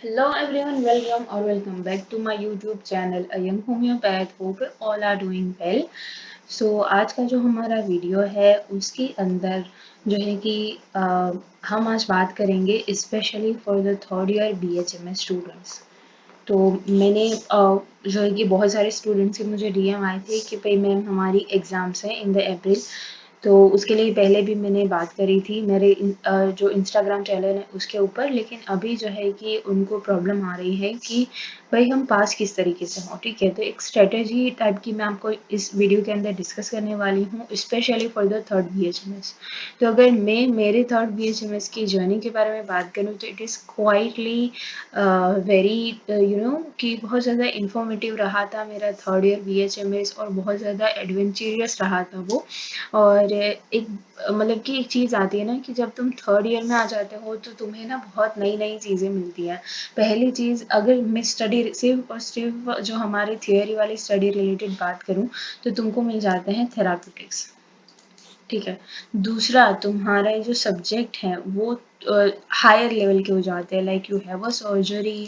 Hello everyone, welcome or welcome back to my YouTube channel A Young Homeopath. Hope you all are doing well. आज का जो हमारा video है उसके अंदर जो है कि हम आज बात करेंगे specially for the third year BHMS students. तो मैंने जो है कि बहुत सारे स्टूडेंट्स के मुझे DM आए थे कि भाई मैम हमारी एग्ज़ाम्स हैं इन द अप्रैल। तो उसके लिए पहले भी मैंने बात करी थी मेरे जो इंस्टाग्राम चैनल है उसके ऊपर, लेकिन अभी जो है कि उनको प्रॉब्लम आ रही है कि भाई हम पास किस तरीके से हों। ठीक है, तो एक स्ट्रेटेजी टाइप की मैं आपको इस वीडियो के अंदर डिस्कस करने वाली हूँ specially for the third BHMS। तो अगर मैं मेरे थर्ड BHMS की जर्नी के बारे में बात करूँ तो इट इज़ क्वाइटली वेरी कि बहुत ज़्यादा इंफॉर्मेटिव रहा था मेरा थर्ड ईयर BHMS, और बहुत ज़्यादा एडवेंचरियस रहा था वो। और एक मतलब कि एक चीज़ आती है ना कि जब तुम थर्ड ईयर में आ जाते हो तो तुम्हें ना बहुत नई नई चीज़ें मिलती हैं। पहली चीज़, अगर मैं स्टडी सिर्फ और सिर्फ जो हमारे थियोरी वाली स्टडी रिलेटेड बात करूँ तो तुमको मिल जाते हैं थेराप्यूटिक्स। ठीक है, दूसरा तुम्हारा ये जो सब्जेक्ट है वो हायर लेवल के हो जाते हैं, like you have a surgery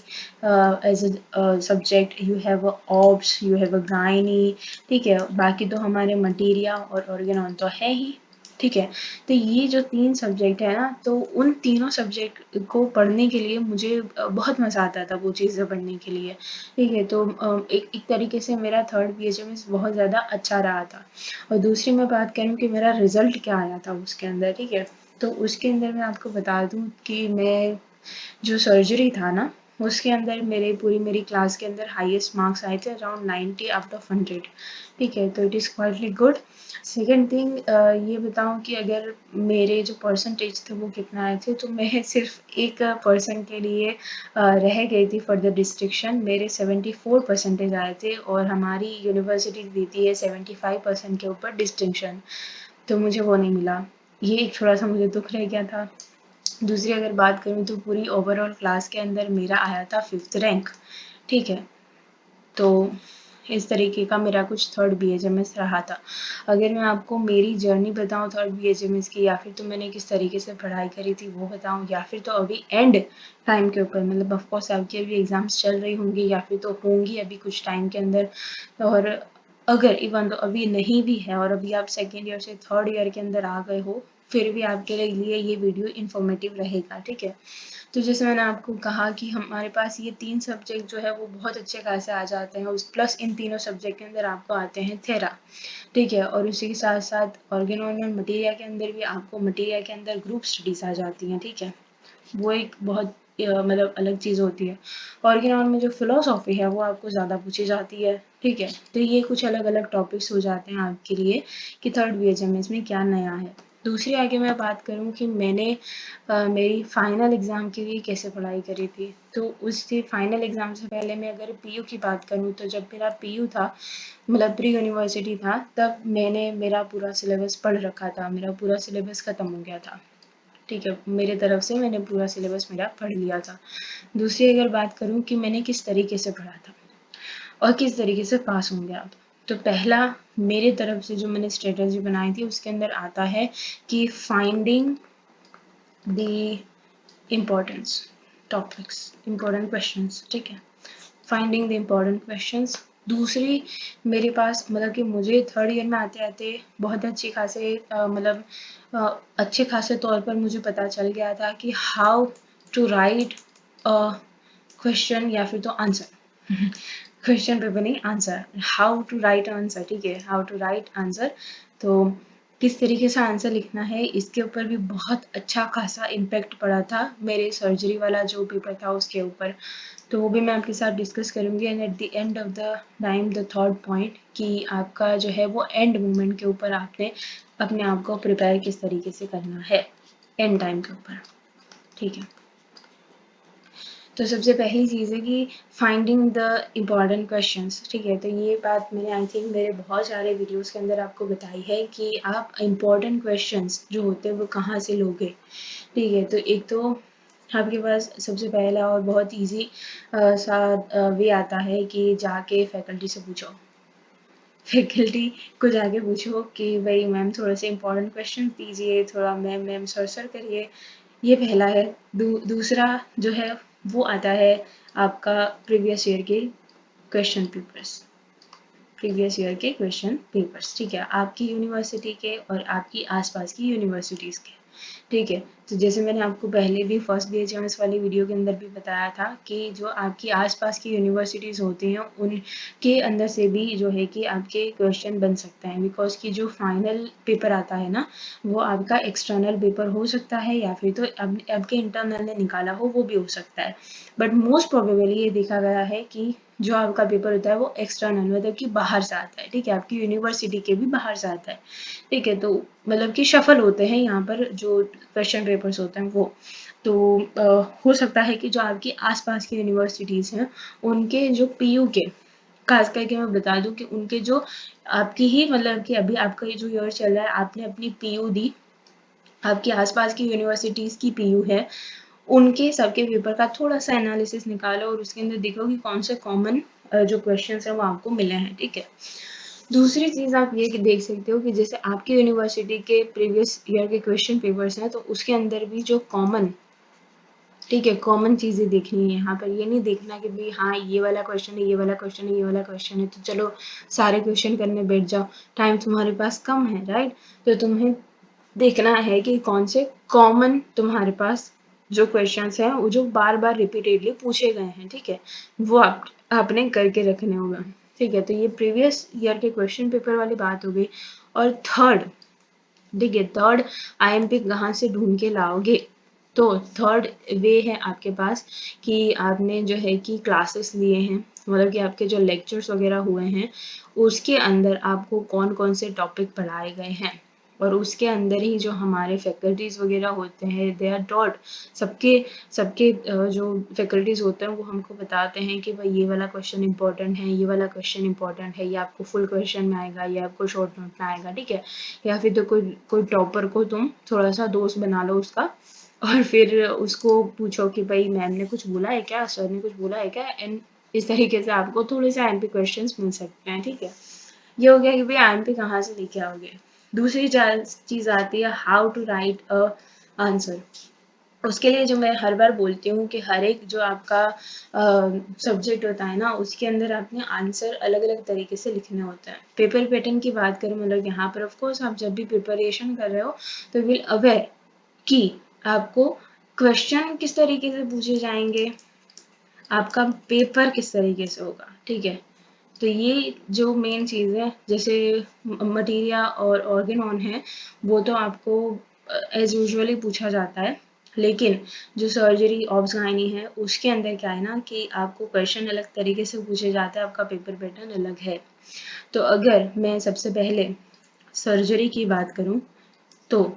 as a subject, you have a obs, you have a gynae. ठीक है, बाकी तो हमारे मटीरिया और ऑर्गेनॉन तो है ही। ठीक है, तो ये जो 3 सब्जेक्ट है ना, तो उन तीनों सब्जेक्ट को पढ़ने के लिए मुझे बहुत मज़ा आता था वो चीज़ें पढ़ने के लिए। ठीक है, तो एक तरीके से मेरा थर्ड BHMS बहुत ज़्यादा अच्छा रहा था। और दूसरी मैं बात करूँ कि मेरा रिज़ल्ट क्या आया था उसके अंदर। ठीक है, तो उसके अंदर मैं आपको बता दूँ कि मैं जो सर्जरी था ना उसके अंदर पूरी मेरी क्लास के अंदर हाईएस्ट मार्क्स आए थे, अराउंड 90 आउट ऑफ 100। ठीक है, तो it is quietly good. Second thing, ये बताऊँ कि अगर मेरे जो परसेंटेज थे वो कितना आए थे, तो मैं सिर्फ 1% के लिए रह गई थी फॉर द डिस्ट्रिक्शन। मेरे 74 परसेंटेज आए थे और हमारी यूनिवर्सिटी देती है 75% के ऊपर डिस्टिंक्शन, तो मुझे वो नहीं मिला। ये एक थोड़ा सा मुझे दुख रह गया था। दूसरी अगर बात करूँ तो पूरी ओवरऑल क्लास के अंदर मेरा आया था 5th रैंक। ठीक है, तो इस तरीके का मेरा कुछ थर्ड BHMS रहा था। अगर मैं आपको मेरी जर्नी बताऊँ थर्ड BHMS की, या फिर तो मैंने किस तरीके से पढ़ाई करी थी वो बताऊँ, या फिर तो अभी एंड टाइम के ऊपर, मतलब ऑफ कोर्स आपकी अभी एग्ज़ाम्स चल रही होंगी या फिर तो होंगी अभी कुछ टाइम के अंदर। और अगर इवन तो अभी नहीं भी है और अभी आप सेकेंड ईयर से थर्ड ईयर के अंदर आ गए हो, फिर भी आपके लिए ये वीडियो इन्फॉर्मेटिव रहेगा। ठीक है, तो जैसे मैंने आपको कहा कि हमारे पास ये 3 सब्जेक्ट जो है वो बहुत अच्छे खासे आ जाते हैं, उस प्लस इन तीनों सब्जेक्ट के अंदर आपको आते हैं थेरा। ठीक है, और उसी के साथ साथ ऑर्गेनोन और मटीरिया के अंदर भी आपको मटीरिया के अंदर ग्रुप स्टडीज़ आ जाती हैं। ठीक है, वो एक बहुत मतलब अलग चीज़ होती है। ऑर्गेनॉन में जो फ़िलॉसफ़ी है वो आपको ज़्यादा पूछी जाती है। ठीक है, तो ये कुछ अलग अलग टॉपिक्स हो जाते हैं आपके लिए कि थर्ड BHMS में क्या नया है। दूसरी आगे मैं बात करूँ कि मैंने मेरी फाइनल एग्ज़ाम के लिए कैसे पढ़ाई करी थी, तो उससे फाइनल एग्ज़ाम से पहले मैं अगर PU की बात करूँ तो जब मेरा PU था, मतलब प्री यूनिवर्सिटी था, तब मैंने मेरा पूरा सिलेबस पढ़ रखा था, मेरा पूरा सिलेबस ख़त्म हो गया था। ठीक है, मेरे तरफ से मैंने पूरा सिलेबस मेरा पढ़ लिया था। दूसरी अगर बात करूँ कि मैंने किस तरीके से पढ़ा था और किस तरीके से पास होंगे आप, तो पहला मेरे तरफ से जो मैंने स्ट्रेटजी बनाई थी उसके अंदर आता है कि finding the importance topics, important questions. ठीक है, फाइंडिंग द इम्पोर्टेंट क्वेश्चंस। दूसरी, मेरे पास मतलब कि मुझे थर्ड ईयर में आते आते बहुत अच्छी खासे अच्छे खासे तौर पर मुझे पता चल गया था कि how to write a question या फिर तो आंसर क्वेश्चन पेपर नहीं, answer, how to write answer. ठीक है, हाउ टू राइट आंसर, तो किस तरीके से आंसर लिखना है इसके ऊपर भी बहुत अच्छा खासा इम्पैक्ट पड़ा था मेरे सर्जरी वाला जो पेपर था उसके ऊपर। तो वो भी मैं आपके साथ डिस्कस करूँगी। And at the end of the time the third point कि आपका जो है वो एंड मोमेंट के ऊपर आपने अपने आप को प्रिपेयर किस तरीके से करना है एंड टाइम के ऊपर। ठीक है, तो सबसे पहली चीज़ है कि फाइंडिंग द इम्पॉर्टेंट क्वेश्चंस। ठीक है, तो ये बात मैंने आई थिंक मेरे बहुत सारे वीडियोस के अंदर आपको बताई है कि आप इम्पॉर्टेंट क्वेश्चंस जो होते हैं वो कहाँ से लोगे। ठीक है, तो एक तो आपके पास सबसे पहला और बहुत ईजी सा वे आता है कि जाके फैकल्टी से पूछो, फैकल्टी को जाके पूछो कि भाई मैम थोड़े से इम्पोर्टेंट क्वेश्चन दीजिए, थोड़ा मैम मैम सर सर करिए। ये पहला है। दूसरा जो है वो आता है आपका प्रीवियस ईयर के क्वेश्चन पेपर्स, प्रीवियस ईयर के क्वेश्चन पेपर्स, ठीक है, आपकी यूनिवर्सिटी के और आपकी आसपास की यूनिवर्सिटीज़ के, ठीक है। तो जैसे मैंने आपको पहले भी फर्स्ट BHMS वाली वीडियो के अंदर भी बताया था कि जो आपकी आसपास की यूनिवर्सिटीज़ होती हैं उनके अंदर से भी जो है कि आपके क्वेश्चन बन सकते हैं, बिकॉज कि जो फाइनल पेपर आता है ना वो आपका एक्सटर्नल पेपर हो सकता है या फिर तो आपके इंटरनल ने निकाला हो वो भी हो सकता है, बट मोस्ट प्रोबेबली ये देखा गया है कि जो आपका पेपर होता है वो एक्सटर्नल मतलब कि बाहर से आता है, ठीक है, आपकी यूनिवर्सिटी के भी बाहर से आता है, ठीक है। तो मतलब कि शफल होते हैं यहाँ पर जो क्वेश्चन पेपर्स होते हैं वो, तो हो सकता है कि जो आपकी आसपास की यूनिवर्सिटीज़ हैं उनके जो PU के, खास करके मैं बता दूं कि उनके जो आपकी ही मतलब कि अभी आपका ये जो ईयर चल रहा है आपने अपनी PU दी, आपके आसपास की यूनिवर्सिटीज़ की PU है, उनके सबके पेपर का थोड़ा सा एनालिसिस निकालो और उसके अंदर देखो कि कौन से कॉमन जो क्वेश्चंस हैं वो आपको मिले हैं, ठीक है। दूसरी चीज़ आप ये देख सकते हो कि जैसे आपकी यूनिवर्सिटी के प्रीवियस ईयर के क्वेश्चन पेपर्स हैं तो उसके अंदर भी जो कॉमन, ठीक है, कॉमन चीज़ें देखनी है यहाँ पर, ये नहीं देखना कि भाई हाँ ये वाला क्वेश्चन है, ये वाला क्वेश्चन है, ये वाला क्वेश्चन है तो चलो सारे क्वेश्चन करने बैठ जाओ, टाइम तुम्हारे पास कम है, राइट। तो तुम्हें देखना है कि कौन से कॉमन तुम्हारे पास जो क्वेश्चंस हैं वो जो बार बार रिपीटेडली पूछे गए हैं, ठीक है, वो आपने करके रखने होगा, ठीक है। तो ये प्रीवियस ईयर के क्वेश्चन पेपर वाली बात हो गई। और थर्ड, ठीक है, थर्ड IMP कहाँ से ढूंढ के लाओगे, तो थर्ड वे है आपके पास कि आपने जो है कि क्लासेस लिए हैं, मतलब कि आपके जो लेक्चर्स वगैरह हुए हैं उसके अंदर आपको कौन कौन से टॉपिक पढ़ाए गए हैं और उसके अंदर ही जो हमारे फैकल्टीज़ वगैरह होते हैं दे आर टॉट, सबके सबके जो फैकल्टीज़ होते हैं वो हमको बताते हैं कि भाई ये वाला क्वेश्चन इंपॉर्टेंट है, ये वाला क्वेश्चन इंपॉर्टेंट है, ये आपको फुल क्वेश्चन में आएगा, ये आपको शॉर्ट नोट में आएगा, ठीक है। या फिर तो कोई कोई टॉपर को तुम थोड़ा सा दोस्त बना लो उसका और फिर उसको पूछो कि भाई मैम ने कुछ बोला है क्या, सर ने कुछ बोला है क्या, एंड इस तरीके से आपको थोड़े से IMP क्वेश्चंस मिल सकते हैं, ठीक है। ये हो गया कि भाई IMP कहाँ से लेके आओगे। दूसरी चीज़ आती है how to write a answer. उसके लिए जो मैं हर बार बोलती हूँ कि हर एक जो आपका सब्जेक्ट होता है ना उसके अंदर आपने आंसर अलग अलग तरीके से लिखने होते हैं। पेपर पैटर्न की बात करूँ मतलब यहाँ पर ऑफ कोर्स आप जब भी प्रिपरेशन कर रहे हो तो विल अवेयर कि आपको क्वेश्चन किस तरीके से पूछे जाएंगे, आपका पेपर किस तरीके से होगा, ठीक है। तो ये जो मेन चीज़ है, जैसे मटीरिया और ऑर्गन ऑन है वो तो आपको एज यूजुअली पूछा जाता है, लेकिन जो सर्जरी ऑब्स गायनी है उसके अंदर क्या है ना कि आपको क्वेश्चन अलग तरीके से पूछे जाते हैं, आपका पेपर पैटर्न अलग है। तो अगर मैं सबसे पहले सर्जरी की बात करूं तो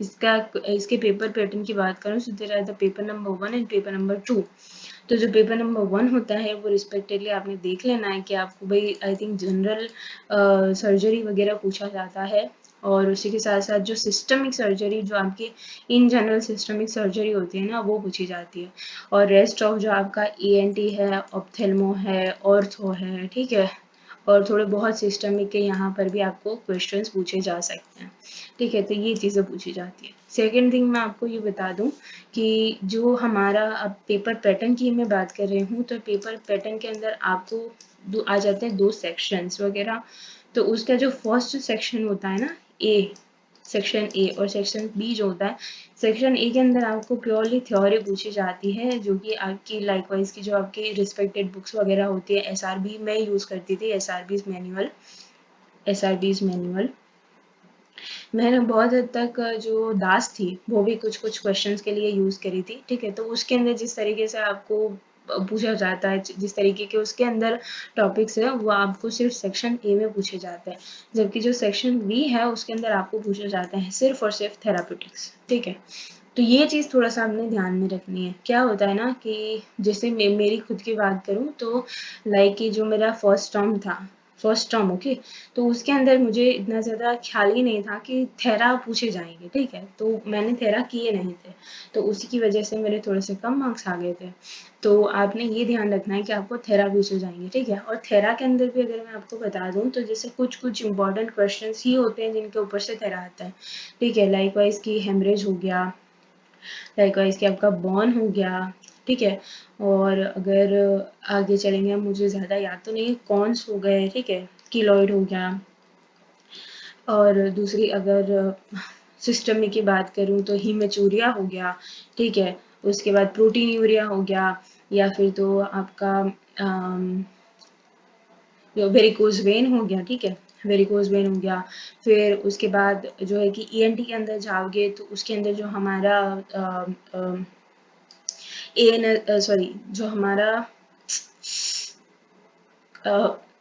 इसके पेपर पैटर्न की बात करूं तो there are the paper number 1 and paper number 2। तो जो पेपर नंबर 1 होता है वो रिस्पेक्टिवली आपने देख लेना है कि आपको भाई आई थिंक जनरल सर्जरी वगैरह पूछा जाता है और उसी के साथ साथ जो सिस्टमिक सर्जरी जो आपकी इन जनरल सिस्टमिक सर्जरी होती है ना वो पूछी जाती है, और रेस्ट ऑफ जो आपका ENT है, ऑप्थेल्मो है, ऑर्थो है, ठीक है, और थोड़े बहुत सिस्टमिक के यहाँ पर भी आपको क्वेश्चंस पूछे जा सकते हैं, ठीक है। तो ये चीज़ें पूछी जाती है। सेकेंड थिंग मैं आपको ये बता दूं कि जो हमारा अब पेपर पैटर्न की मैं बात कर रही हूँ तो पेपर पैटर्न के अंदर आपको आ जाते हैं 2 सेक्शंस वगैरह। तो उसका जो फर्स्ट सेक्शन होता है ना ए, सेक्शन ए, और सेक्शन बी जो होता है, सेक्शन ए के अंदर आपको प्योरली थ्योरी पूछी जाती है जो कि आपकी लाइकवाइज की जो आपकी रिस्पेक्टेड बुक्स वगैरह होती है, SRB मैं यूज़ करती थी, SRB's मैनुअल मैंने बहुत हद तक जो दास थी वो भी कुछ कुछ क्वेश्चंस के लिए यूज़ करी थी, ठीक है। तो उसके अंदर जिस तरीके से आपको पूछा जाता है, जिस तरीके के उसके अंदर टॉपिक्स है वो आपको सिर्फ सेक्शन ए में पूछे जाते हैं, जबकि जो सेक्शन बी है उसके अंदर आपको पूछे जाते हैं सिर्फ और सिर्फ थेरापेटिक्स, ठीक है। तो ये चीज़ थोड़ा सा आपने ध्यान में रखनी है। क्या होता है ना कि जैसे मेरी खुद की बात करूँ तो लाइक कि जो मेरा फर्स्ट टर्म ओके, तो उसके अंदर मुझे इतना ज़्यादा ख्याल ही नहीं था कि थेरा पूछे जाएंगे, ठीक है, तो मैंने थेरा किए नहीं थे, तो उसी की वजह से मेरे थोड़े से कम मार्क्स आ गए थे। तो आपने ये ध्यान रखना है कि आपको थेरा पूछे जाएंगे, ठीक है। और थेरा के अंदर भी अगर मैं आपको बता दूं तो जैसे कुछ कुछ इंपॉर्टेंट क्वेश्चंस ही होते हैं जिनके ऊपर से थेरा आता है, ठीक है। लाइकवाइज की हेमरेज हो गया, लाइकवाइज कि आपका बॉर्न हो गया, ठीक है। और अगर आगे चलेंगे हम, मुझे ज़्यादा याद तो नहीं है, कॉन्स हो गए, ठीक है, कीलॉइड हो गया, और दूसरी अगर सिस्टम में की बात करूँ तो हीमेचूरिया हो गया, ठीक है, उसके बाद प्रोटीनयूरिया हो गया, या फिर तो आपका जो वेरिकोज वेन हो गया, ठीक है, वेरिकोज वेन हो गया। फिर उसके बाद जो है कि ईएनटी के अंदर जाओगे तो उसके अंदर जो हमारा सॉरी, जो हमारा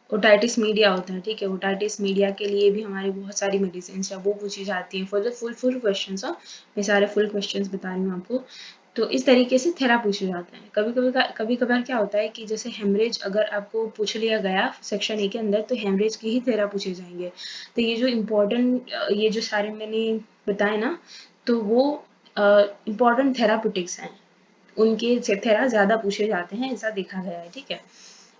ओटाइटिस मीडिया होता है, ठीक है, ओटाइटिस मीडिया के लिए भी हमारी बहुत सारी मेडिसिन है वो पूछी जाती हैं। फॉर द फुल क्वेश्चंस, मैं सारे फुल क्वेश्चंस बता रही हूँ आपको। तो इस तरीके से थेरा पूछे जाते हैं। कभी कभार क्या होता है कि जैसे हेमरेज अगर आपको पूछ लिया गया सेक्शन ए के अंदर, तो हेमरेज के ही थेरा पूछे जाएंगे। तो ये जो इम्पोर्टेंट, ये जो सारे मैंने बताए ना, तो वो इम्पोर्टेंट थेरापिटिक्स हैं, उनके थेरा ज़्यादा पूछे जाते हैं, ऐसा देखा गया है, ठीक है।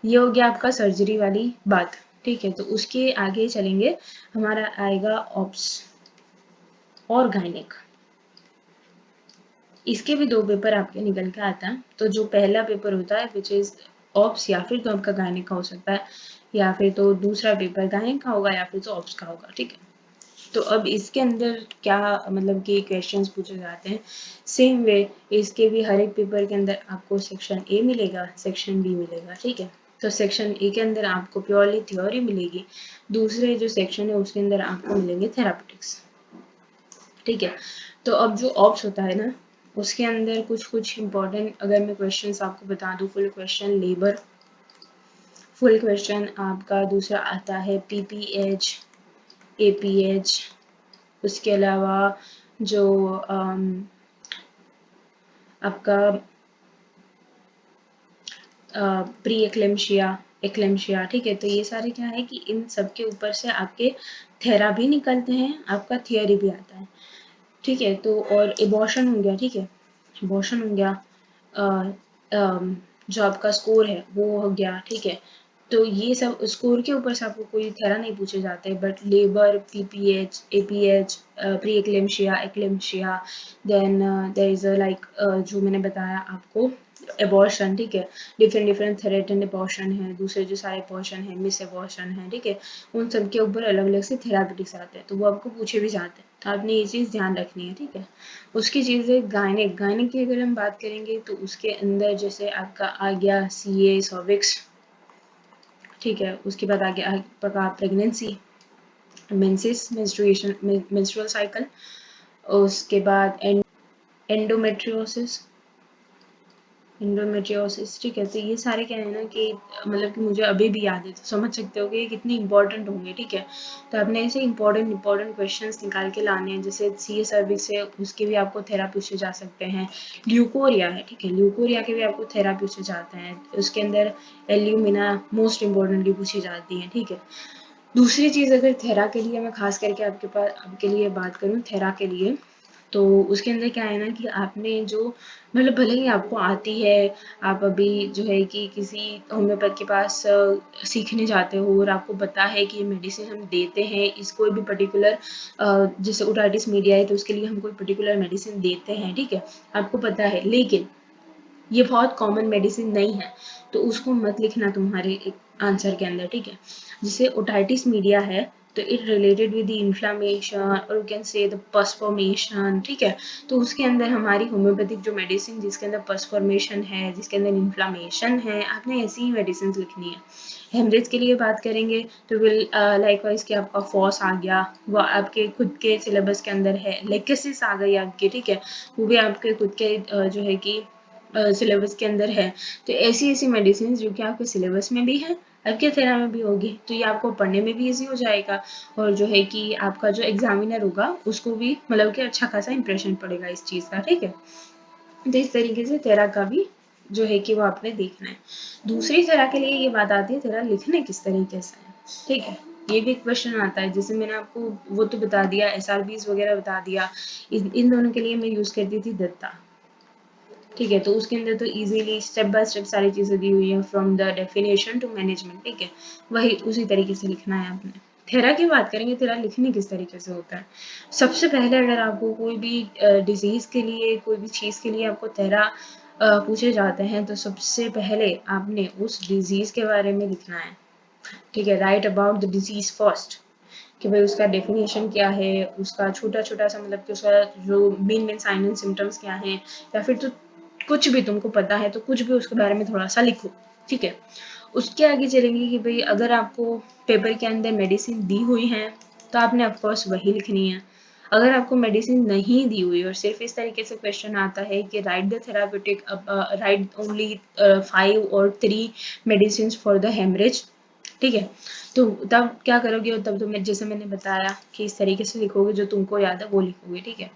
ये हो गया आपका सर्जरी वाली बात, ठीक है। तो उसके आगे चलेंगे, हमारा आएगा ऑप्स और गायनिक। इसके भी 2 पेपर आपके निकल के आता है। तो जो पहला पेपर होता है विच इज ऑप्स, या फिर तो आपका गायनिक का हो सकता है, या फिर तो दूसरा पेपर गायनिक का होगा, या फिर तो ऑप्स का होगा, ठीक है। तो अब इसके अंदर क्या मतलब कि क्वेश्चंस पूछे जाते हैं, सेम वे इसके भी हर एक पेपर के अंदर आपको सेक्शन ए मिलेगा, सेक्शन बी मिलेगा, ठीक है। तो सेक्शन ए के अंदर आपको प्योरली थ्योरी मिलेगी, दूसरे जो सेक्शन है उसके अंदर आपको मिलेंगे थेरापेटिक्स, ठीक है। तो अब जो ऑप्स होता है ना, उसके अंदर कुछ कुछ इंपॉर्टेंट अगर मैं क्वेश्चंस आपको बता दूं, full question labour, full question आपका दूसरा आता है पीपीएच, एपीएच, उसके अलावा जो आपका प्री एक्लेम्शिया, एक्लेम्शिया, ठीक है। तो ये सारे क्या है कि इन सब के ऊपर से आपके थेरा भी निकलते हैं, आपका थियरी भी आता है, ठीक है। तो और एबॉर्शन हो गया, ठीक है, एबॉर्शन हो गया, जो आपका स्कोर है वो हो गया, ठीक है। तो ये सब स्कोर के ऊपर से आपको कोई थेरा नहीं पूछे जाते, but labour, PPH, APH, pre eclampsia, eclampsia, then there is a like जो मैंने बताया आपको एबॉर्शन, ठीक है, डिफरेंट डिफरेंट थ्रेटेंड एबॉर्शन है, दूसरे जो सारे एबॉर्शन है, मिस एबॉर्शन है, ठीक है, उन सब के ऊपर अलग अलग से थेरापिटिक्स आते हैं, तो वो आपको पूछे भी जाते हैं, तो आपने ये चीज़ ध्यान रखनी है, ठीक है। उसकी चीज़ है गायनिक, गायनिक की अगर हम बात करेंगे तो उसके अंदर जैसे आपका आ गया सीए सर्विक्स, ठीक है, उसके बाद आ गया आपका pregnancy, menses, menstruation, menstrual cycle, उसके बाद एंडोमेट्रियोसिस, इंडोमेट्रियोसिस, ठीक है। तो ये सारे क्या है ना कि मतलब कि मुझे अभी भी याद है, तो समझ सकते हो कि ये कितने इंपॉर्टेंट होंगे, ठीक है। तो आपने ऐसे इंपॉर्टेंट क्वेश्चंस निकाल के लाने हैं, जैसे सी सर्विक्स है उसके भी आपको थेरा पूछे जा सकते हैं, ल्यूकोरिया है, ठीक है, ल्यूकोरिया के भी आपको थेरा पूछे जाते हैं, उसके अंदर एल्यूमिना मोस्ट इंपॉर्टेंटली पूछी जाती है, ठीक है। दूसरी चीज़ अगर थेरा के लिए मैं खास करके आपके लिए बात करूँ थेरा के लिए, तो उसके अंदर क्या है ना कि आपने जो मतलब भले ही आपको आती है, आप अभी जो है कि किसी होम्योपैथ के पास सीखने जाते हो और आपको पता है कि ये मेडिसिन हम देते हैं, इस कोई भी पर्टिकुलर जैसे ओटाइटिस मीडिया है तो उसके लिए हम कोई पर्टिकुलर मेडिसिन देते हैं, ठीक है, आपको पता है, लेकिन ये बहुत कॉमन मेडिसिन नहीं है, तो उसको मत लिखना तुम्हारे एक आंसर के अंदर, ठीक है। जैसे ओटाइटिस मीडिया है तो it related with the inflammation और you can say the pus formation, ठीक है। तो उसके अंदर हमारी होम्योपैथिक जो मेडिसिन जिसके अंदर पस फॉर्मेशन है, जिसके अंदर इन्फ्लामेशन है, आपने ऐसी ही मेडिसिन लिखनी है। हेमरेज के लिए बात करेंगे तो विल लाइकवाइज कि आपका फॉस आ गया, वो आपके खुद के सिलेबस के अंदर है, लेकेसिस आ गई आपकी, ठीक है, वो भी आपके खुद के जो है कि सिलेबस के अंदर है। तो ऐसी ऐसी मेडिसिन जो कि आपके सिलेबस में भी है, आपके थेरा में भी होगी, तो ये आपको पढ़ने में भी इजी हो जाएगा, और जो है कि आपका जो एग्जामिनर होगा उसको भी मतलब कि अच्छा खासा इंप्रेशन पड़ेगा इस चीज़ का, ठीक है। तो इस तरीके से थेरा का भी जो है कि वो आपने देखना है। दूसरी थेरा के लिए ये बात आती है थेरा लिखने किस तरीके से है, ठीक है, ये भी क्वेश्चन आता है। जैसे मैंने आपको वो तो बता दिया, SRBs वगैरह बता दिया, इन दोनों के लिए मैं यूज़ करती थी दत्ता, ठीक है। तो उसके अंदर तो इजीली स्टेप बाय स्टेप सारी चीज़ें दी हुई है, from the definition to management, ठीक है, वही उसी तरीके से लिखना है आपने। थेरा की बात करेंगे, थेरा लिखने किस तरीके से होता है। सबसे पहले अगर आपको कोई भी डिजीज़ के लिए, कोई भी चीज़ के लिए आपको थेरा पूछे जाते हैं तो सबसे पहले आपने उस डिजीज के बारे में लिखना है, ठीक है। Right about the disease first, कि भाई उसका डेफिनेशन क्या है, उसका छोटा छोटा सा मतलब कि उसका जो मेन साइन एंड सिम्टम्स क्या हैं, या फिर तो कुछ भी तुमको पता है तो कुछ भी उसके बारे में थोड़ा सा लिखो, ठीक है। उसके आगे चलेंगे कि भाई अगर आपको पेपर के अंदर मेडिसिन दी हुई है तो आपने ऑफकोर्स वही लिखनी है। अगर आपको मेडिसिन नहीं दी हुई और सिर्फ इस तरीके से क्वेश्चन आता है कि right the therapeutic, right only 5 और 3 मेडिसिन फॉर द हेमरेज, ठीक है, तो तब क्या करोगे, तब तो मैं जैसे मैंने बताया कि इस तरीके से लिखोगे, जो तुमको याद है वो लिखोगे, ठीक है।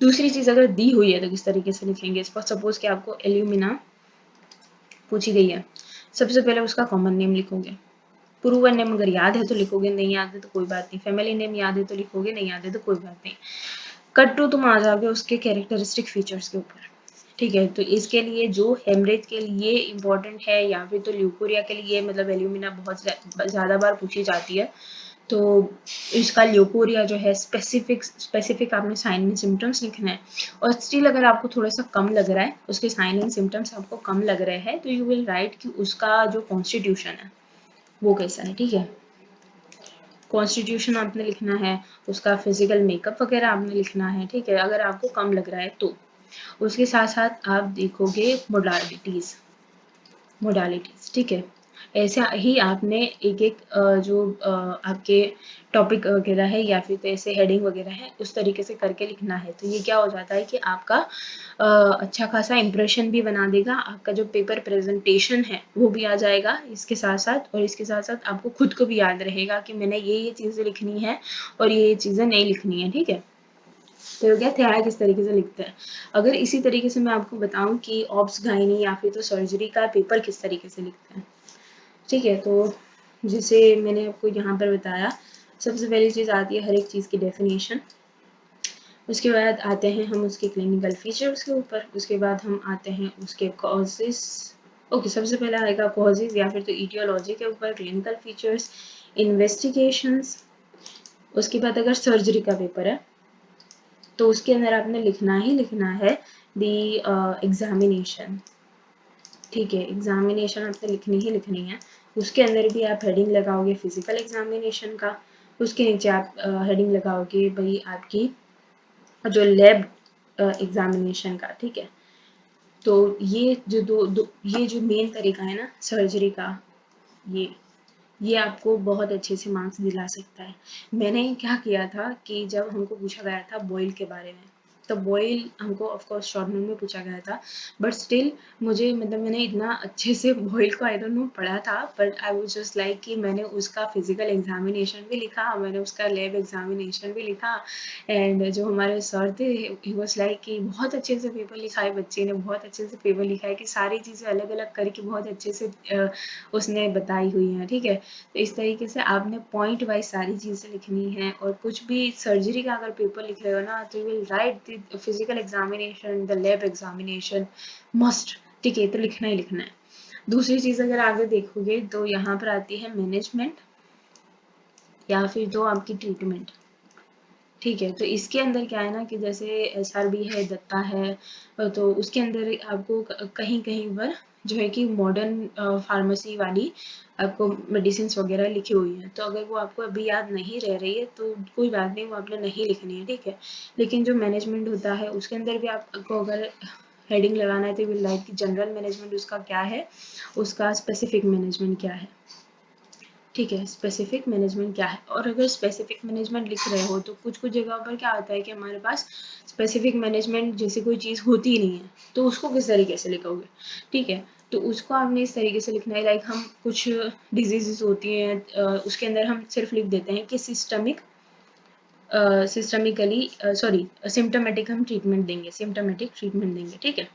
दूसरी चीज अगर दी हुई है तो किस तरीके से लिखेंगे, सपोज कि आपको एल्यूमिना पूछी गई है, सबसे पहले उसका कॉमन नेम लिखोगे, प्रूवन नेम अगर याद है तो लिखोगे, नहीं याद है तो कोई बात नहीं, फैमिली नेम याद है तो लिखोगे, नहीं याद है तो कोई बात नहीं। कट टू तुम आ जाओगे उसके कैरेक्टरिस्टिक फीचर्स के ऊपर, ठीक है। तो इसके लिए जो हेमरेज के लिए इम्पोर्टेंट है या फिर तो ल्यूकोरिया के लिए, मतलब एल्यूमिना बहुत ज़्यादा बार पूछी जाती है, तो इसका ल्यूकोरिया जो है स्पेसिफिक आपने साइन एंड सिम्टम्स लिखना है। और स्टिल अगर आपको थोड़ा सा कम लग रहा है, उसके साइन एंड सिम्टम्स आपको कम लग रहे हैं, तो यू विल राइट कि उसका जो कॉन्स्टिट्यूशन है वो कैसा है, ठीक है। कॉन्स्टिट्यूशन आपने लिखना है, उसका फिजिकल मेकअप वगैरह आपने लिखना है, ठीक है, अगर आपको कम लग रहा है तो। उसके साथ साथ आप देखोगे मोडालिटीज, ठीक है। ऐसा ही आपने एक एक जो आपके टॉपिक वगैरह है या फिर तो ऐसे हेडिंग वगैरह है उस तरीके से करके लिखना है, तो ये क्या हो जाता है कि आपका अच्छा खासा इंप्रेशन भी बना देगा, आपका जो पेपर प्रेजेंटेशन है वो भी आ जाएगा इसके साथ साथ, और इसके साथ साथ आपको खुद को भी याद रहेगा कि मैंने ये चीज़ें लिखनी है और ये चीज़ें नहीं लिखनी है, ठीक है। तो हो गया थेराई किस तरीके से लिखते हैं। अगर इसी तरीके से मैं आपको बताऊं कि ऑब्स गायनी या फिर तो सर्जरी का पेपर किस तरीके से लिखते हैं, ठीक है, तो जैसे मैंने आपको यहाँ पर बताया, सबसे पहली चीज़ आती है हर एक चीज़ की डेफिनेशन, उसके बाद आते हैं हम उसके क्लिनिकल फीचर्स के ऊपर, उसके बाद हम आते हैं उसके कॉजेस। ओके, सबसे पहला आएगा कॉजेज या फिर तो ईटियोलॉजी के ऊपर, क्लिनिकल फीचर्स, इन्वेस्टिगेशंस। उसके बाद अगर सर्जरी का पेपर है तो उसके अंदर आपने लिखना ही लिखना है दी एग्जामिनेशन, ठीक है, एग्जामिनेशन आपने लिखनी ही लिखनी है। उसके अंदर भी आप हेडिंग लगाओगे फिजिकल एग्जामिनेशन का, उसके नीचे आप हेडिंग लगाओगे भाई आपकी जो लैब एग्जामिनेशन का, ठीक है। तो ये जो ये जो मेन तरीका है ना सर्जरी का, ये आपको बहुत अच्छे से मार्क्स दिला सकता है। मैंने क्या किया था कि जब हमको पूछा गया था बॉयल के बारे में, तो बॉयल हमको ऑफ कोर्स शॉर्ट नोट में पूछा गया था, बट स्टिल मुझे मतलब मैंने इतना अच्छे से बॉयल को आई डोंट नो पढ़ा था, but I was just like कि मैंने उसका फिजिकल एग्जामिनेशन भी लिखा, मैंने उसका लैब एग्जामिनेशन भी लिखा, एंड जो हमारे सर थे ही वाज लाइक कि बहुत अच्छे से पेपर लिखा है बच्चे ने, बहुत अच्छे से पेपर लिखा है, कि सारी चीज़ें अलग अलग करके बहुत अच्छे से उसने बताई हुई हैं, ठीक है। तो इस तरीके से आपने पॉइंट वाइज सारी चीज़ें लिखनी है, और कुछ भी सर्जरी का अगर पेपर लिख रहे हो ना तो you will write the physical examination, the lab examination must, ठीक है, तो लिखना ही लिखना है। दूसरी चीज़ अगर आगे देखोगे तो यहाँ पर आती है मैनेजमेंट या फिर तो आपकी ट्रीटमेंट, ठीक है। तो इसके अंदर क्या है ना कि जैसे SRB है, दत्ता है, तो उसके अंदर आपको कहीं कहीं पर जो है कि मॉडर्न फार्मेसी वाली आपको मेडिसिन वगैरह लिखी हुई है, तो अगर वो आपको अभी याद नहीं रह रही है तो कोई बात नहीं, वो आपने नहीं लिखनी है, ठीक है। लेकिन जो मैनेजमेंट होता है उसके अंदर भी आपको अगर हेडिंग लगाना है तो विल राइट कि जनरल मैनेजमेंट उसका क्या है, उसका स्पेसिफिक मैनेजमेंट क्या है, ठीक है, स्पेसिफिक मैनेजमेंट क्या है। और अगर स्पेसिफिक मैनेजमेंट लिख रहे हो तो कुछ कुछ जगह पर क्या होता है कि हमारे पास स्पेसिफिक मैनेजमेंट जैसी कोई चीज़ होती ही नहीं है, तो उसको किस तरीके से लिखोगे, ठीक है। तो उसको आपने इस तरीके से लिखना है, लाइक हम कुछ डिजीजेस होती हैं उसके अंदर हम सिर्फ लिख देते हैं कि सिस्टमिकली सॉरी सिम्टोमेटिक हम ट्रीटमेंट देंगे, सिम्टोमेटिक ट्रीटमेंट देंगे, ठीक है,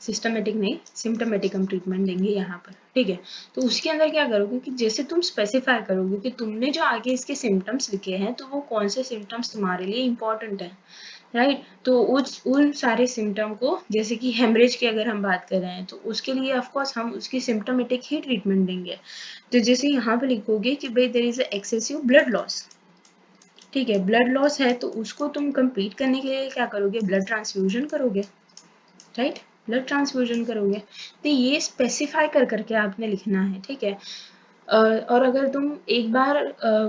सिस्टमेटिक नहीं सिम्टोमेटिक हम ट्रीटमेंट देंगे यहाँ पर, ठीक है। तो उसके अंदर क्या करोगे कि जैसे तुम स्पेसिफाई करोगे कि तुमने जो आगे इसके सिम्टम्स लिखे हैं तो वो कौन से सिम्टम्स तुम्हारे लिए इम्पोर्टेंट है, राइट। तो उन सारे सिम्टम को, जैसे कि हेमरेज की अगर हम बात कर रहे हैं तो उसके लिए ऑफकोर्स हम उसकी सिम्टोमेटिक ही ट्रीटमेंट देंगे। तो जैसे यहाँ पे लिखोगे कि भाई there is excessive blood loss, ठीक है, ब्लड लॉस है तो उसको तुम कंप्लीट करने के लिए क्या करोगे, ब्लड ट्रांसफ्यूजन करोगे, राइट। ब्लड ट्रांसफ्यूजन करोगे। तो ये स्पेसिफाई कर करके आपने लिखना है, ठीक है। और अगर तुम एक बार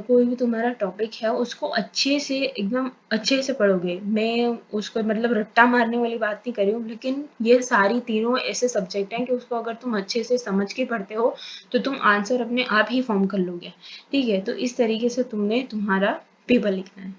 कोई भी तुम्हारा टॉपिक है उसको अच्छे से एकदम अच्छे से पढ़ोगे, मैं उसको मतलब रट्टा मारने वाली बात नहीं कर रही हूँ, लेकिन ये सारी तीनों ऐसे सब्जेक्ट हैं कि उसको अगर तुम अच्छे से समझ के पढ़ते हो तो तुम आंसर अपने आप ही फॉर्म कर लोगे, ठीक है। तो इस तरीके से तुमने तुम्हारा पेपर लिखना है।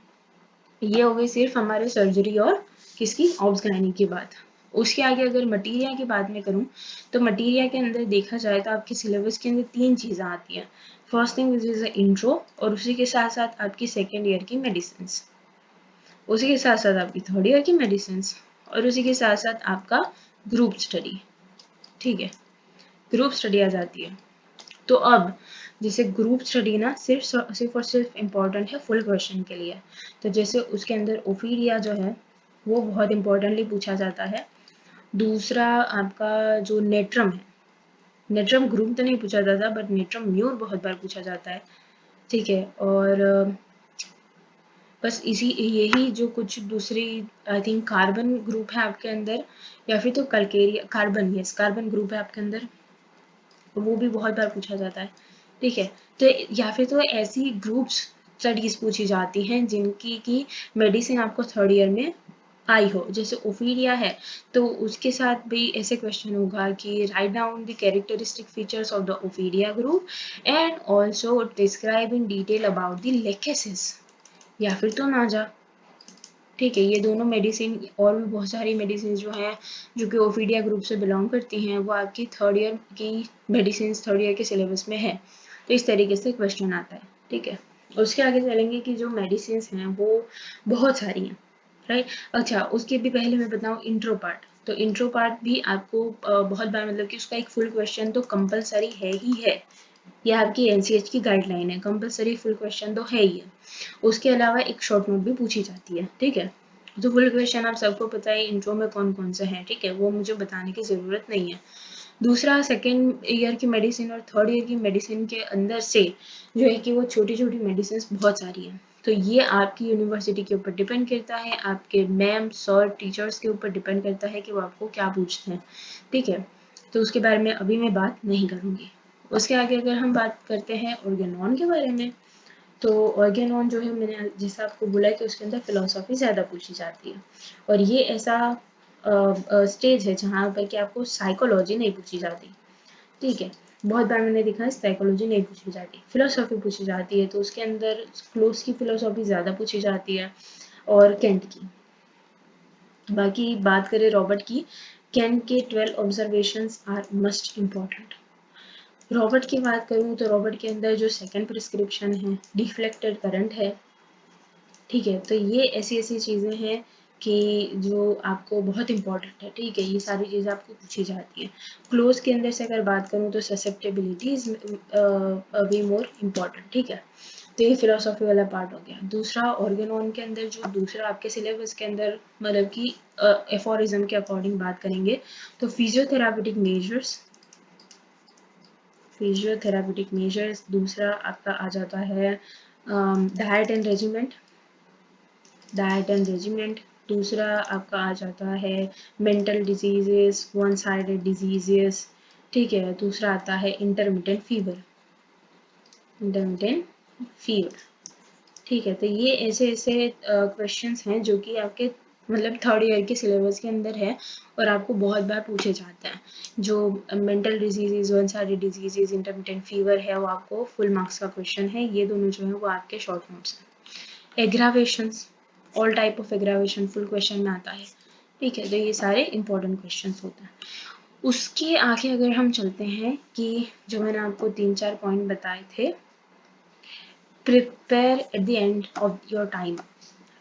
ये हो गई सिर्फ हमारे सर्जरी और किसकी, ऑब्स गायनी की बात। उसके आगे अगर मटीरिया की बात में करूँ तो मटीरिया के अंदर देखा जाए तो आपके सिलेबस के अंदर 3 चीज़ें आती हैं। First thing which is a intro, और उसी के साथ साथ आपकी सेकेंड ईयर की मेडिसिन, उसी के साथ साथ आपकी थर्ड ईयर की मेडिसिन, और उसी के साथ साथ आपका ग्रुप स्टडी, ठीक है। ग्रुप स्टडी आ जाती है। तो अब जैसे ग्रुप स्टडी ना सिर्फ और सिर्फ इम्पॉर्टेंट है फुल क्वेश्चन के लिए। तो जैसे उसके अंदर ओफीडिया जो है वो बहुत इम्पोर्टेंटली पूछा जाता है। दूसरा आपका जो नेट्रम है, नेट्रम ग्रुप तो नहीं पूछा जाता बट नेट्रम म्यूर बहुत बार पूछा जाता है, ठीक है। और बस इसी यही जो कुछ दूसरी आई थिंक कार्बन ग्रुप है आपके अंदर, या फिर तो Calcarea carbon, yes carbon group है आपके अंदर, वो भी बहुत बार पूछा जाता है, ठीक है। तो या फिर तो ऐसी ग्रुप्स स्टडीज पूछी जाती हैं जिनकी की मेडिसिन आपको थर्ड ईयर में आई हो। जैसे ओफीडिया है तो उसके साथ भी ऐसे क्वेश्चन होगा कि write down the characteristic features of the Ophidia group and also describe in detail about the lachesis, या फिर तो नाजा, ठीक है। ये दोनों मेडिसिन और भी बहुत सारी मेडिसिन जो हैं जो कि ओफीडिया ग्रुप से बिलोंग करती हैं वो आपकी थर्ड ईयर की मेडिसिन थर्ड ईयर के सिलेबस में है। तो इस तरीके से क्वेश्चन आता है, ठीक है। उसके आगे चलेंगे कि जो मेडिसिन हैं वो बहुत सारी हैं, राइट। अच्छा, उसके भी पहले मैं बताऊँ इंट्रो पार्ट। तो इंट्रो पार्ट भी आपको बहुत बार मतलब कि उसका एक फुल क्वेश्चन तो कंपलसरी है ही है। ये आपकी एनसीएच की गाइडलाइन है, कंपलसरी फुल क्वेश्चन तो है ही है। उसके अलावा एक शॉर्ट नोट भी पूछी जाती है, ठीक है। तो फुल क्वेश्चन आप सबको पता है इंट्रो में कौन कौन से हैं, ठीक है, वो मुझे बताने की ज़रूरत नहीं है। दूसरा सेकेंड ईयर की मेडिसिन और थर्ड ईयर की मेडिसिन के अंदर से जो है कि वो छोटी छोटी मेडिसिन बहुत सारी हैं। तो ये आपकी यूनिवर्सिटी के ऊपर डिपेंड करता है, आपके मैम सर टीचर्स के ऊपर डिपेंड करता है कि वो आपको क्या पूछते हैं, ठीक है। तो उसके बारे में अभी मैं बात नहीं करूँगी। उसके आगे अगर हम बात करते हैं ऑर्गेनॉन के बारे में, तो ऑर्गेनॉन जो है मैंने जैसा आपको बोला कि उसके अंदर फिलोसॉफी ज़्यादा पूछी जाती है, और ये ऐसा स्टेज है जहाँ पर कि आपको साइकोलॉजी नहीं पूछी जाती, ठीक है। बहुत बार मैंने देखा है साइकोलॉजी नहीं पूछी जाती, फिलोसॉफी पूछी जाती है। तो उसके अंदर क्लोज की फिलोसॉफी ज़्यादा पूछी जाती है और कैंट की। बाकी बात करें रॉबर्ट की, कैंट के 12 observations are must important. Robert की बात करूँ तो रॉबर्ट के अंदर जो सेकंड प्रिस्क्रिप्शन है डिफ्लेक्टेड करंट है, ठीक है। तो ये ऐसी ऐसी चीज़ें हैं कि जो आपको बहुत इंपॉर्टेंट है, ठीक है। ये सारी चीज़ें आपको पूछी जाती हैं। क्लोज के अंदर से अगर बात करूँ तो susceptibility is way more important, ठीक है। तो ये फिलोसॉफी वाला पार्ट हो गया। दूसरा ऑर्गेनॉन के अंदर जो दूसरा आपके सिलेबस के अंदर मतलब कि एफोरिज्म के अकॉर्डिंग बात करेंगे तो फिजियोथेरापेटिक मेजर्स, फिजियोथेरापेटिक मेजर्स। दूसरा आपका आ जाता है diet and regiment, diet and regiment. दूसरा आपका आ जाता है mental diseases, one sided diseases, ठीक है। दूसरा आता है इंटरमिटेंट फीवर, इंटरमिटेंट फीवर, ठीक है। तो ये ऐसे ऐसे क्वेश्चंस हैं जो कि आपके मतलब थर्ड ईयर के सिलेबस के अंदर है और आपको बहुत बार पूछे जाते हैं। जो mental diseases, one sided diseases, intermittent fever है वो आपको फुल मार्क्स का क्वेश्चन है। ये दोनों जो है वो आपके शॉर्ट नोट्स हैं। Aggravations, all type of aggravation full question में आता है, ठीक है। तो ये सारे इंपॉर्टेंट क्वेश्चंस होते हैं। उसके आगे अगर हम चलते हैं कि जो मैंने आपको 3-4 पॉइंट बताए थे, prepare at the end of your time,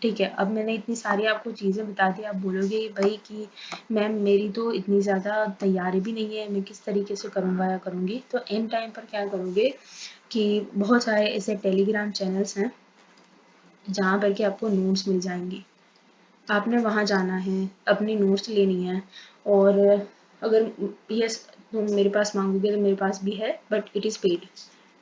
ठीक है। अब मैंने इतनी सारी आपको चीज़ें बता दी, आप बोलोगे भाई कि मैम मेरी तो इतनी ज़्यादा तैयारी भी नहीं है, मैं किस तरीके से करूँगा या करूँगी। तो एंड टाइम पर क्या करोगे कि बहुत सारे ऐसे टेलीग्राम चैनल्स हैं जहाँ पर कि आपको नोट्स मिल जाएंगी। आपने वहाँ जाना है, अपनी नोट्स लेनी है, और अगर यस तुम मेरे पास मांगोगे तो मेरे पास भी है बट इट इज़ पेड,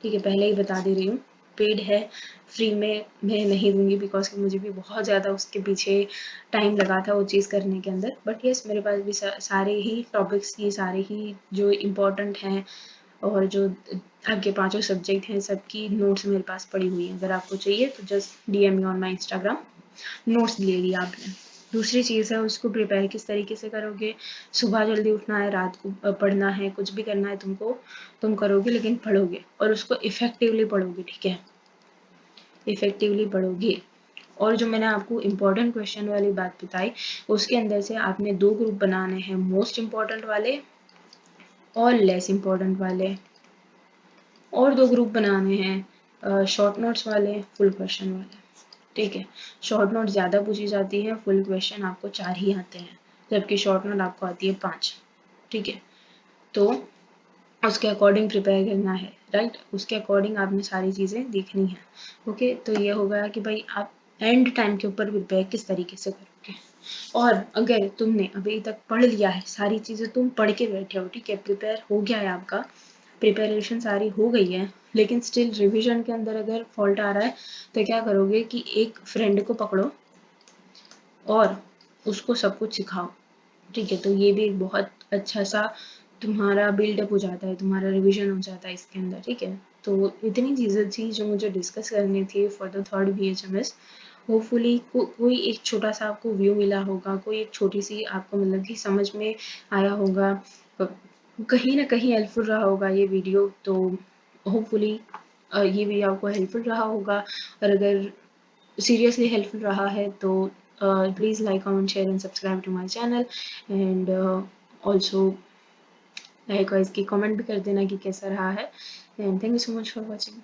ठीक है, पहले ही बता दे रही हूँ। पेड है, फ्री में मैं नहीं दूंगी बिकॉज मुझे भी बहुत ज़्यादा उसके पीछे टाइम लगा था वो चीज़ करने के अंदर। बट यस, मेरे पास भी सारे ही टॉपिक्स, ये सारे ही जो इम्पोर्टेंट हैं और जो आपके 5 सब्जेक्ट हैं सबकी नोट्स मेरे पास पड़ी हुई हैं। अगर आपको चाहिए तो just DM me on my Instagram, notes ले लिया आपने। दूसरी चीज़ है, उसको प्रिपेयर किस तरीके से करोगे। सुबह जल्दी उठना है, रात को पढ़ना है, कुछ भी करना है तुमको, तुम करोगे लेकिन पढ़ोगे और उसको इफेक्टिवली पढ़ोगे, ठीक है, इफेक्टिवली पढ़ोगे। और जो मैंने आपको इम्पोर्टेंट क्वेश्चन वाली बात बताई, उसके अंदर से आपने 2 ग्रुप बनाने हैं, मोस्ट इम्पॉर्टेंट वाले और लेस इम्पॉर्टेंट वाले, और 2 ग्रुप बनाने हैं शॉर्ट नोट्स वाले, फुल क्वेश्चन वाले, ठीक है। शॉर्ट नोट ज़्यादा पूछी जाती है, फुल क्वेश्चन आपको 4 ही आते हैं, जबकि शॉर्ट नोट आपको आती है 5, ठीक है। तो उसके अकॉर्डिंग प्रिपेयर करना है, राइट, उसके अकॉर्डिंग आपने सारी चीज़ें देखनी है, ओके। तो ये हो गया कि भाई आप एंड टाइम के ऊपर प्रिपेयर किस तरीके से करोगे। और अगर तुमने अभी तक पढ़ लिया है, सारी चीज़ें तुम पढ़ के बैठे हो, ठीक है, प्रिपेयर हो गया है आपका, प्रिपरेशन सारी हो गई है, लेकिन स्टिल रिवीजन के अंदर अगर फॉल्ट आ रहा है, तो क्या करोगे कि एक फ्रेंड को पकड़ो और उसको सब कुछ सिखाओ, ठीक है। तो ये भी एक बहुत अच्छा सा तुम्हारा बिल्डअप हो जाता है, तुम्हारा रिवीजन हो जाता है इसके अंदर, ठीक है। तो इतनी चीज़ें थी जो मुझे डिस्कस करनी थी for the third BHMS। Hopefully कोई एक छोटा सा आपको व्यू मिला होगा, कोई एक छोटी सी आपको मतलब कि समझ में आया होगा, कहीं ना कहीं हेल्पफुल रहा होगा ये वीडियो। तो होपफुली ये वीडियो आपको हेल्पफुल रहा होगा, और अगर seriously helpful रहा है तो please like, comment, share and subscribe to my channel, and also likewise कि comment भी कर देना कि कैसा रहा है, and thank you so much for watching.